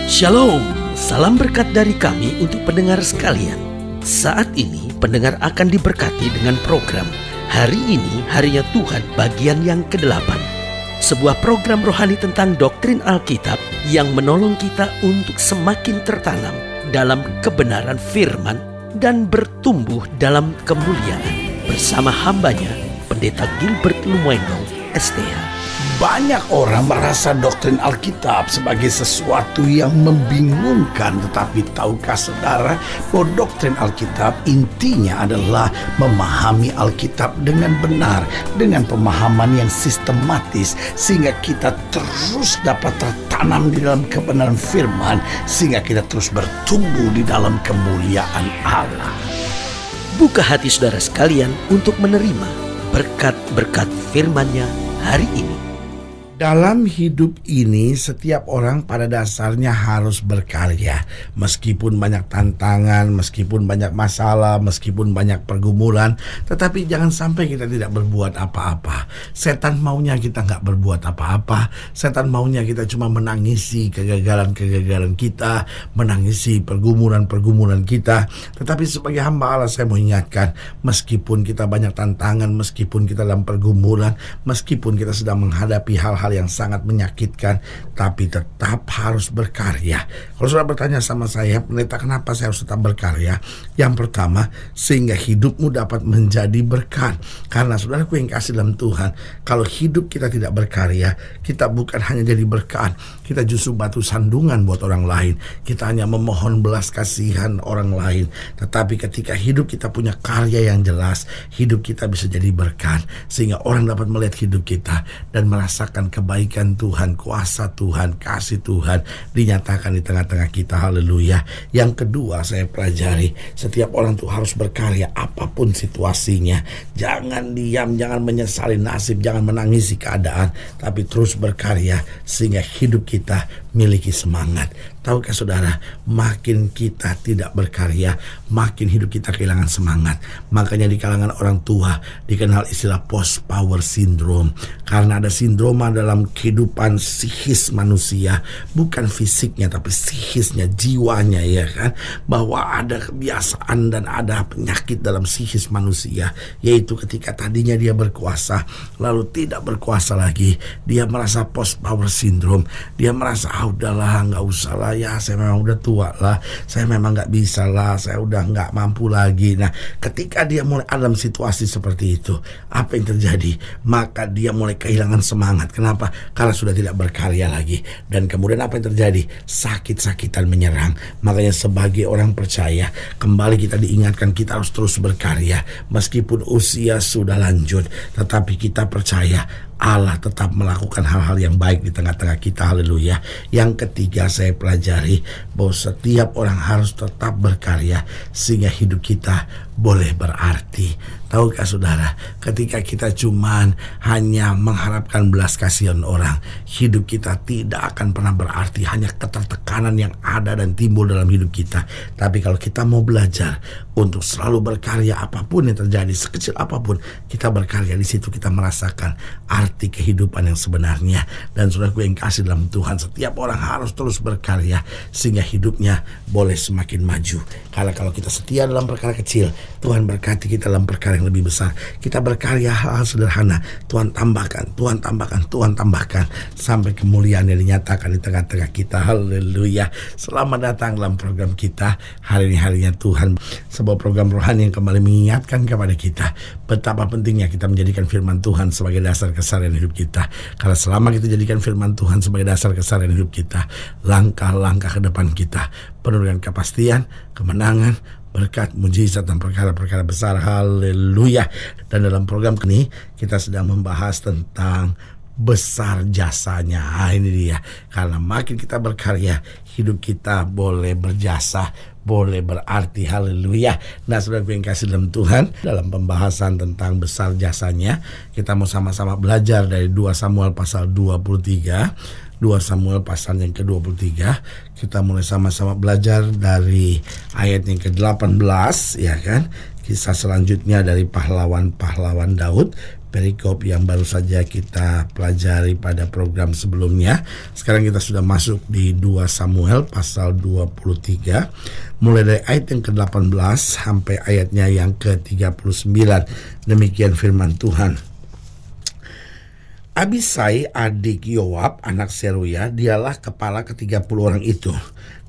Shalom, salam berkat dari kami untuk pendengar sekalian. Saat ini pendengar akan diberkati dengan program Hari Ini Harinya Tuhan bagian yang ke-8. Sebuah program rohani tentang doktrin Alkitab yang menolong kita untuk semakin tertanam dalam kebenaran firman dan bertumbuh dalam kemuliaan. Bersama hambanya, Pendeta Gilbert Lumwendong, STH. Banyak orang merasa doktrin Alkitab sebagai sesuatu yang membingungkan. Tetapi tahukah saudara bahwa doktrin Alkitab intinya adalah memahami Alkitab dengan benar, dengan pemahaman yang sistematis, sehingga kita terus dapat tertanam di dalam kebenaran firman, sehingga kita terus bertumbuh di dalam kemuliaan Allah. Buka hati saudara sekalian untuk menerima berkat-berkat firman-Nya hari ini. Dalam hidup ini, setiap orang pada dasarnya harus berkarya. Meskipun banyak tantangan, meskipun banyak masalah, meskipun banyak pergumulan, tetapi jangan sampai kita tidak berbuat apa-apa. Setan maunya kita nggak berbuat apa-apa. Setan maunya kita cuma menangisi kegagalan-kegagalan kita, menangisi pergumulan-pergumulan kita. Tetapi sebagai hamba Allah, saya mau ingatkan, meskipun kita banyak tantangan, meskipun kita dalam pergumulan, meskipun kita sedang menghadapi hal-hal yang sangat menyakitkan, tapi tetap harus berkarya. Kalau sudah bertanya sama saya, pendeta, kenapa saya harus tetap berkarya? Yang pertama, sehingga hidupmu dapat menjadi berkat. Karena saudaraku yang kasih dalam Tuhan, kalau hidup kita tidak berkarya, kita bukan hanya jadi berkat, kita justru batu sandungan buat orang lain. Kita hanya memohon belas kasihan orang lain. Tetapi ketika hidup kita punya karya yang jelas, hidup kita bisa jadi berkat, sehingga orang dapat melihat hidup kita dan merasakan kebaikan Tuhan, kuasa Tuhan, kasih Tuhan dinyatakan di tengah-tengah kita. Haleluya. Yang kedua, saya pelajari, setiap orang tuh harus berkarya apapun situasinya. Jangan diam, jangan menyesali nasib, jangan menangisi keadaan, tapi terus berkarya sehingga hidup kita miliki semangat. Tahukah saudara, makin kita tidak berkarya, makin hidup kita kehilangan semangat. Makanya di kalangan orang tua dikenal istilah post power syndrome. Karena ada sindroma dalam kehidupan psikis manusia, bukan fisiknya tapi psikisnya, jiwanya, ya kan? Bahwa ada kebiasaan dan ada penyakit dalam psikis manusia, yaitu ketika tadinya dia berkuasa, lalu tidak berkuasa lagi. Dia merasa post power syndrome. Dia merasa, udahlah, nggak usah lah, ya saya memang udah tua lah, saya memang nggak bisa lah, saya udah nggak mampu lagi. Nah, ketika dia mulai dalam situasi seperti itu, apa yang terjadi? Maka dia mulai kehilangan semangat. Kenapa? Karena sudah tidak berkarya lagi. Dan kemudian apa yang terjadi? Sakit-sakitan menyerang. Makanya sebagai orang percaya, kembali kita diingatkan kita harus terus berkarya. Meskipun usia sudah lanjut, tetapi kita percaya Allah tetap melakukan hal-hal yang baik di tengah-tengah kita. Haleluya. Yang ketiga, saya pelajari bahwa setiap orang harus tetap berkarya sehingga hidup kita boleh berarti. Tahukah saudara, ketika kita cuman hanya mengharapkan belas kasihan orang, hidup kita tidak akan pernah berarti. Hanya ketertekanan yang ada dan timbul dalam hidup kita. Tapi kalau kita mau belajar untuk selalu berkarya, apapun yang terjadi, sekecil apapun, kita berkarya, di situ kita merasakan arti kehidupan yang sebenarnya. Dan saudaraku yang kasih dalam Tuhan, setiap orang harus terus berkarya sehingga hidupnya boleh semakin maju. Karena kalau kita setia dalam perkara kecil, Tuhan berkati kita dalam perkara yang lebih besar. Kita berkarya hal-hal sederhana, Tuhan tambahkan, Tuhan tambahkan, Tuhan tambahkan, sampai kemuliaan yang dinyatakan di tengah-tengah kita. Haleluya. Selamat datang dalam program kita Hari Ini Harinya Tuhan, sebuah program rohani yang kembali mengingatkan kepada kita betapa pentingnya kita menjadikan firman Tuhan sebagai dasar keseharian hidup kita. Karena selama kita jadikan firman Tuhan sebagai dasar keseharian hidup kita, langkah-langkah ke depan kita penuh dengan kepastian, kemenangan, berkat, mujizat, dan perkara-perkara besar. Haleluya. Dan dalam program ini kita sedang membahas tentang besar jasanya. Ini dia. Karena makin kita berkarya, hidup kita boleh berjasa, boleh berarti. Haleluya. Nah, saudara yang kasih dalam Tuhan, dalam pembahasan tentang besar jasanya, kita mau sama-sama belajar dari 2 Samuel pasal 23. 2 Samuel pasal yang ke-23. Kita mulai sama-sama belajar dari ayat yang ke-18, ya kan? Kisah selanjutnya dari pahlawan-pahlawan Daud, perikop yang baru saja kita pelajari pada program sebelumnya. Sekarang kita sudah masuk di 2 Samuel pasal 23, mulai dari ayat yang ke-18 sampai ayatnya yang ke-39. Demikian firman Tuhan. Abisai adik Yoab anak Seruya, dialah kepala ke-30 orang itu,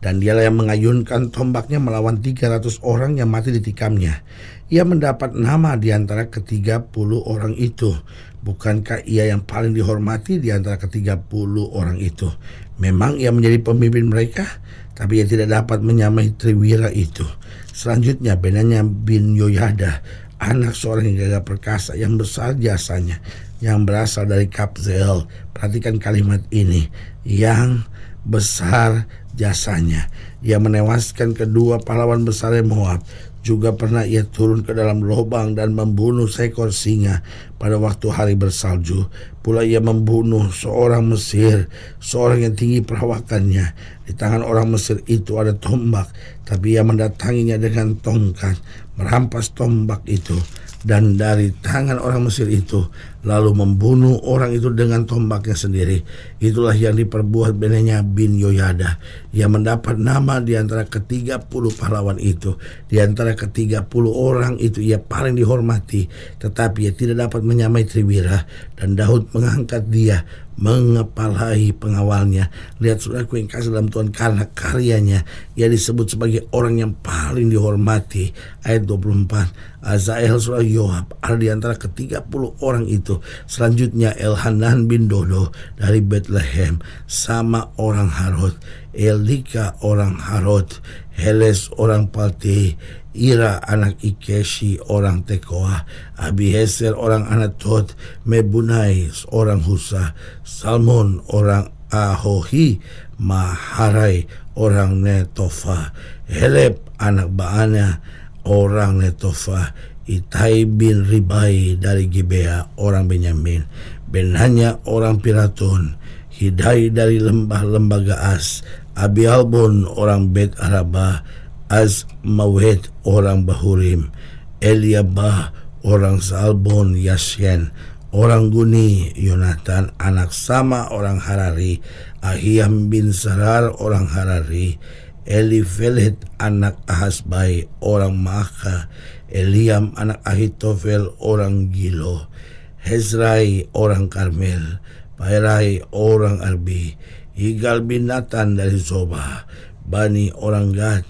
dan dialah yang mengayunkan tombaknya melawan 300 orang yang mati ditikamnya. Ia mendapat nama di antara ke-30 orang itu. Bukankah ia yang paling dihormati di antara ke-30 orang itu? Memang ia menjadi pemimpin mereka, tapi ia tidak dapat menyamai Triwira itu. Selanjutnya Benaya bin Yoyada, anak seorang yang gagah perkasa yang besar jasanya, yang berasal dari Kabzeel. Perhatikan kalimat ini, yang besar jasanya. Ia menewaskan kedua pahlawan besar Moab. Juga pernah ia turun ke dalam lubang dan membunuh seekor singa pada waktu hari bersalju. Pula ia membunuh seorang Mesir, seorang yang tinggi perawakannya. Di tangan orang Mesir itu ada tombak, tapi ia mendatanginya dengan tongkat, merampas tombak itu, dan dari tangan orang Mesir itu lalu membunuh orang itu dengan tombaknya sendiri. Itulah yang diperbuat Benaya bin Yoyada. Ia mendapat nama di antara ke-30 pahlawan itu. Di antara ke-30 orang itu ia paling dihormati, tetapi ia tidak dapat menyamai Triwira, dan Daud mengangkat dia mengepalai pengawalnya. Lihat saudaraku yang kasih dalam Tuhan, karena karyanya ia disebut sebagai orang yang paling dihormati. Ayat 24, Azael saudara Yoab ada di antara ke-30 orang itu. Selanjutnya Elhanan bin Dodo dari Bethlehem, sama orang Harod, Elika orang Harod, Heles orang Palte, Ira anak Ikeshi orang Tekoa, Abiezer orang Anatot, Mebunai orang Husa, Salmon orang Ahohi, Maharai orang Netofa, Heleb anak Baana orang Netofa, Itai bin Ribai dari Gibea orang Benyamin, Benhanya orang Piraton, Hidai dari lembah-lembah Gaas, Abialbon orang Bet Arabah, Azmawet orang Bahurim, Eliabah orang Salbon Yasyen, orang Guni, Yonatan anak Sama orang Harari, Ahiam bin Sarar orang Harari, Elifelet anak Ahasbai orang Maaka, Eliam anak Ahitofel orang Gilo, Hezrai orang Karmel, Pairai orang Arbi, Igal bin Natan dari Zoba, Bani orang Gad,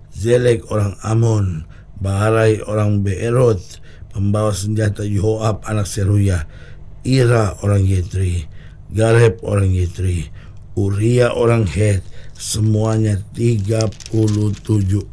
Zelek orang Amon, Baharai orang Beerot, pembawa senjata Yoab anak Seruya, Ira orang Yetri, Gareb orang Yetri, Uria orang Het, semuanya 37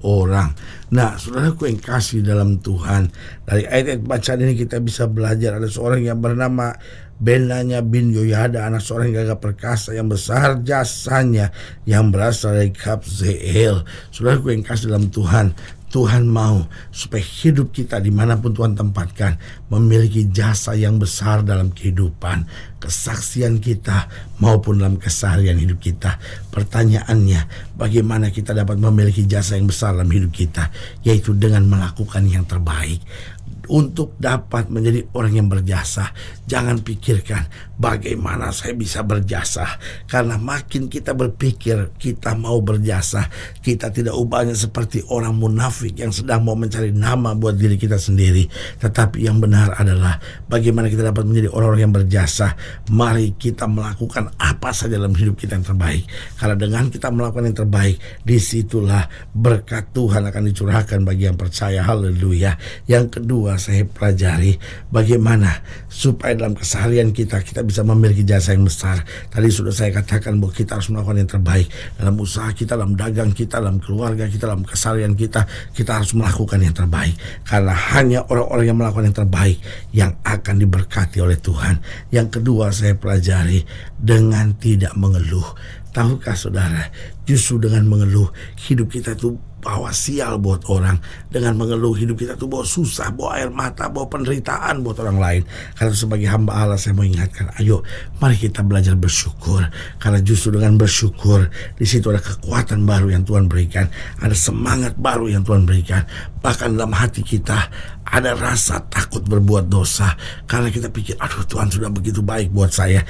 orang. Nah, saudaraku yang kasih dalam Tuhan, dari ayat-ayat bacaan ini kita bisa belajar ada seorang yang bernama Benaya bin Yoyada, anak seorang yang gagah perkasa yang besar jasanya, yang berasal dari Kabzeel. Saudaraku yang kasih dalam Tuhan, Tuhan mau supaya hidup kita dimanapun Tuhan tempatkan memiliki jasa yang besar dalam kehidupan, kesaksian kita maupun dalam keseharian hidup kita. Pertanyaannya, bagaimana kita dapat memiliki jasa yang besar dalam hidup kita? Yaitu dengan melakukan yang terbaik. Untuk dapat menjadi orang yang berjasa, jangan pikirkan bagaimana saya bisa berjasa. Karena makin kita berpikir kita mau berjasa, kita tidak ubahnya seperti orang munafik yang sedang mau mencari nama buat diri kita sendiri. Tetapi yang benar adalah bagaimana kita dapat menjadi orang-orang yang berjasa. Mari kita melakukan apa saja dalam hidup kita yang terbaik. Karena dengan kita melakukan yang terbaik, disitulah berkat Tuhan akan dicurahkan bagi yang percaya. Haleluya. Yang kedua, saya pelajari bagaimana supaya dalam keseharian kita bisa memiliki jasa yang besar. Tadi sudah saya katakan bahwa kita harus melakukan yang terbaik dalam usaha kita, dalam dagang kita, dalam keluarga kita, dalam keseharian kita harus melakukan yang terbaik. Karena hanya orang-orang yang melakukan yang terbaik yang akan diberkati oleh Tuhan. Yang kedua, saya pelajari dengan tidak mengeluh. Tahukah saudara, justru dengan mengeluh hidup kita itu bawa sial buat orang. Dengan mengeluh hidup kita tuh bawa susah, bawa air mata, bawa penderitaan buat orang lain. Karena sebagai hamba Allah saya mau ingatkan, ayo mari kita belajar bersyukur. Karena justru dengan bersyukur di situ ada kekuatan baru yang Tuhan berikan, ada semangat baru yang Tuhan berikan. Bahkan dalam hati kita ada rasa takut berbuat dosa karena kita pikir, aduh Tuhan sudah begitu baik buat saya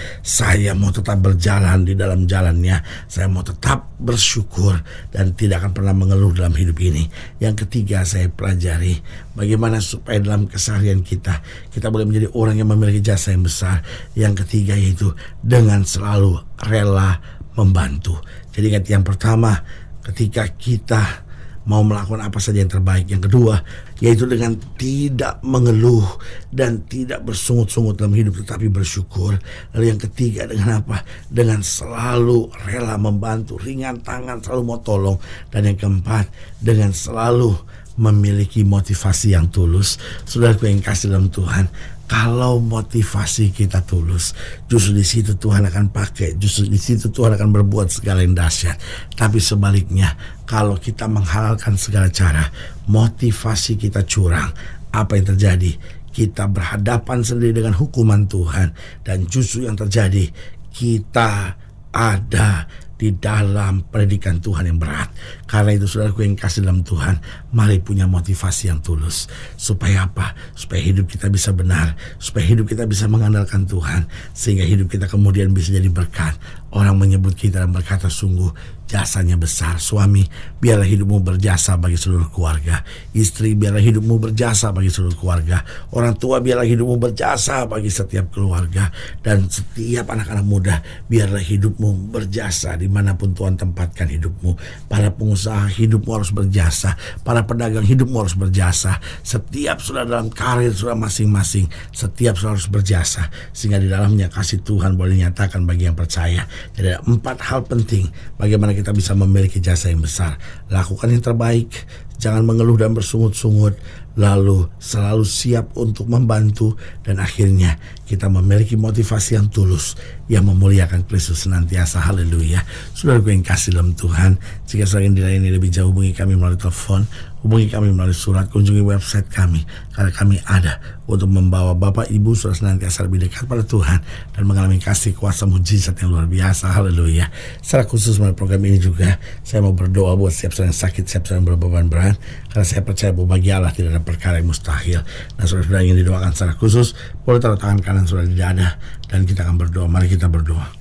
mau tetap berjalan di dalam jalannya, saya mau tetap bersyukur dan tidak akan pernah mengeluh dalam hidup ini. Yang ketiga, saya pelajari bagaimana supaya dalam keseharian kita boleh menjadi orang yang memiliki jasa yang besar. Yang ketiga yaitu dengan selalu rela membantu. Jadi ingat, yang pertama, ketika kita mau melakukan apa saja yang terbaik. Yang kedua, yaitu dengan tidak mengeluh dan tidak bersungut-sungut dalam hidup, tetapi bersyukur. Lalu yang ketiga, dengan apa? Dengan selalu rela membantu, ringan tangan, selalu mau tolong. Dan yang keempat, dengan selalu memiliki motivasi yang tulus. Saudaraku yang kasih dalam Tuhan, kalau motivasi kita tulus, justru di situ Tuhan akan pakai, justru di situ Tuhan akan berbuat segala yang dahsyat. Tapi sebaliknya, kalau kita menghalalkan segala cara, motivasi kita curang, apa yang terjadi? Kita berhadapan sendiri dengan hukuman Tuhan, dan justru yang terjadi, kita ada di dalam pendidikan Tuhan yang berat. Karena itu saudaraku yang kasih dalam Tuhan, mari punya motivasi yang tulus. Supaya apa? Supaya hidup kita bisa benar, supaya hidup kita bisa mengandalkan Tuhan, sehingga hidup kita kemudian bisa jadi berkat. Orang menyebut kita dan berkata, sungguh jasanya besar. Suami, biarlah hidupmu berjasa bagi seluruh keluarga. Istri, biarlah hidupmu berjasa bagi seluruh keluarga. Orang tua, biarlah hidupmu berjasa bagi setiap keluarga. Dan setiap anak-anak muda, biarlah hidupmu berjasa dimanapun Tuhan tempatkan hidupmu. Para pengusaha, hidupmu harus berjasa. Para pedagang, hidupmu harus berjasa. Setiap sudah dalam karir sudah masing-masing, setiap sudah harus berjasa, sehingga di dalamnya kasih Tuhan boleh dinyatakan bagi yang percaya. Jadi ada 4 hal penting bagaimana kita bisa memiliki jasa yang besar. Lakukan yang terbaik, jangan mengeluh dan bersungut-sungut, lalu selalu siap untuk membantu, dan akhirnya kita memiliki motivasi yang tulus yang memuliakan Kristus senantiasa. Haleluya. Saudaraku yang kasih dalam Tuhan, jika saudara ingin dilayani lebih jauh, hubungi kami melalui telepon, hubungi kami melalui surat, kunjungi website kami, karena kami ada untuk membawa Bapak Ibu saudara senantiasa lebih dekat pada Tuhan dan mengalami kasih kuasa mujizat yang luar biasa. Haleluya. Secara khusus melalui program ini juga saya mau berdoa buat setiap saudara yang sakit, setiap saudara yang berbeban berat, karena saya percaya bahwa bagi Allah tidak ada perkara yang mustahil. Nah, saudara ingin didoakan secara khusus, boleh taruh tangan kanan saudara di dada dan kita akan berdoa. Mari kita berdoa.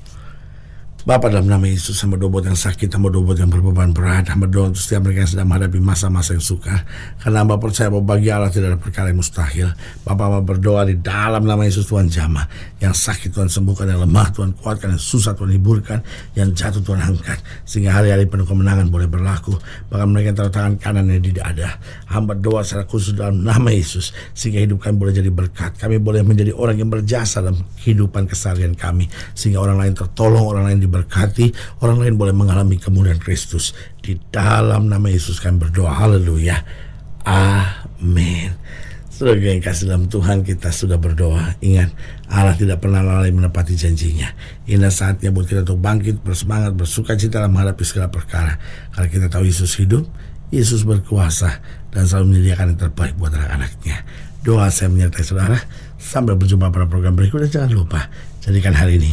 Bapa, dalam nama Yesus, hamba doa buat yang sakit, hamba doa buat yang berbeban berat, hamba doa untuk setiap mereka yang sedang menghadapi masa-masa yang sukar, karena hamba percaya bahwa bagi Allah tidak ada perkara yang mustahil. Bapa, hamba berdoa di dalam nama Yesus, Tuhan jamah, yang sakit Tuhan sembuhkan, yang lemah Tuhan kuatkan, yang susah Tuhan hiburkan, yang jatuh Tuhan angkat, sehingga hari-hari penuh kemenangan boleh berlaku. Bahkan mereka yang taruh tangan kanannya di dada, hamba doa secara khusus dalam nama Yesus, sehingga hidup kami boleh jadi berkat, kami boleh menjadi orang yang berjasa dalam kehidupan keseharian kami, sehingga orang lain tertolong, orang lain berkati, orang lain boleh mengalami kemuliaan Kristus. Di dalam nama Yesus kami berdoa. Haleluya. Amin. Saudara yang kasih dalam Tuhan, kita sudah berdoa. Ingat, Allah tidak pernah lalai menepati janjinya. Inilah saatnya buat kita untuk bangkit, bersemangat, bersuka cita dalam menghadapi segala perkara. Karena kita tahu Yesus hidup, Yesus berkuasa, dan selalu menyediakan yang terbaik buat anak-anaknya. Doa saya menyertai saudara. Sampai berjumpa pada program berikutnya. Jangan lupa, jadikan hari ini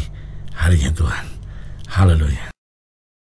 harinya Tuhan. Haleluya.